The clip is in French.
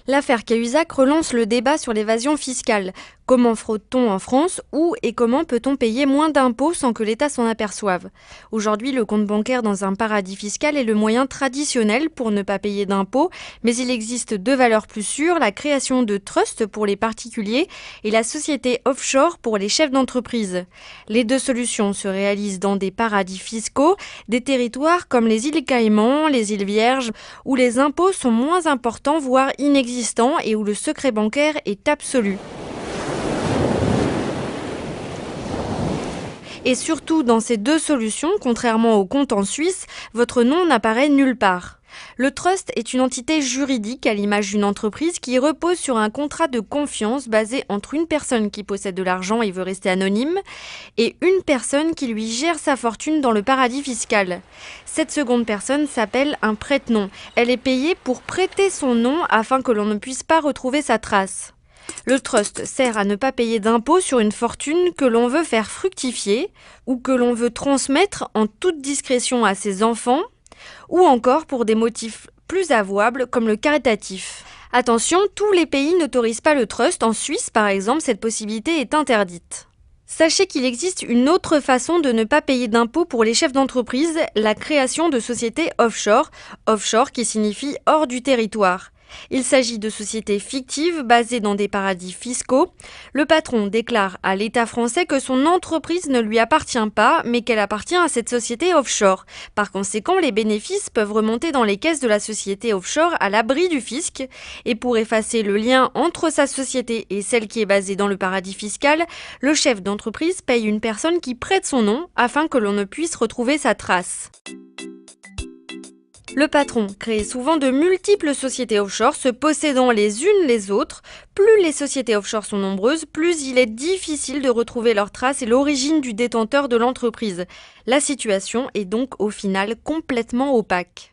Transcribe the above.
L'affaire Cahuzac relance le débat sur l'évasion fiscale. Comment fraude-t-on en France? Où et comment peut-on payer moins d'impôts sans que l'État s'en aperçoive? Aujourd'hui, le compte bancaire dans un paradis fiscal est le moyen traditionnel pour ne pas payer d'impôts, mais il existe deux valeurs plus sûres, la création de trusts pour les particuliers et la société offshore pour les chefs d'entreprise. Les deux solutions se réalisent dans des paradis fiscaux, des territoires comme les îles Caïmans, les îles Vierges, où les impôts sont moins importants, voire inexistants, et où le secret bancaire est absolu. Et surtout, dans ces deux solutions, contrairement au compte en Suisse, votre nom n'apparaît nulle part. Le trust est une entité juridique à l'image d'une entreprise qui repose sur un contrat de confiance basé entre une personne qui possède de l'argent et veut rester anonyme et une personne qui lui gère sa fortune dans le paradis fiscal. Cette seconde personne s'appelle un prête-nom. Elle est payée pour prêter son nom afin que l'on ne puisse pas retrouver sa trace. Le trust sert à ne pas payer d'impôts sur une fortune que l'on veut faire fructifier ou que l'on veut transmettre en toute discrétion à ses enfants ou encore pour des motifs plus avouables comme le caritatif. Attention, tous les pays n'autorisent pas le trust. En Suisse, par exemple, cette possibilité est interdite. Sachez qu'il existe une autre façon de ne pas payer d'impôts pour les chefs d'entreprise, la création de sociétés offshore, offshore qui signifie hors du territoire. Il s'agit de sociétés fictives basées dans des paradis fiscaux. Le patron déclare à l'État français que son entreprise ne lui appartient pas, mais qu'elle appartient à cette société offshore. Par conséquent, les bénéfices peuvent remonter dans les caisses de la société offshore à l'abri du fisc. Et pour effacer le lien entre sa société et celle qui est basée dans le paradis fiscal, le chef d'entreprise paye une personne qui prête son nom afin que l'on ne puisse retrouver sa trace. Le patron crée souvent de multiples sociétés offshore se possédant les unes les autres. Plus les sociétés offshore sont nombreuses, plus il est difficile de retrouver leurs traces et l'origine du détenteur de l'entreprise. La situation est donc au final complètement opaque.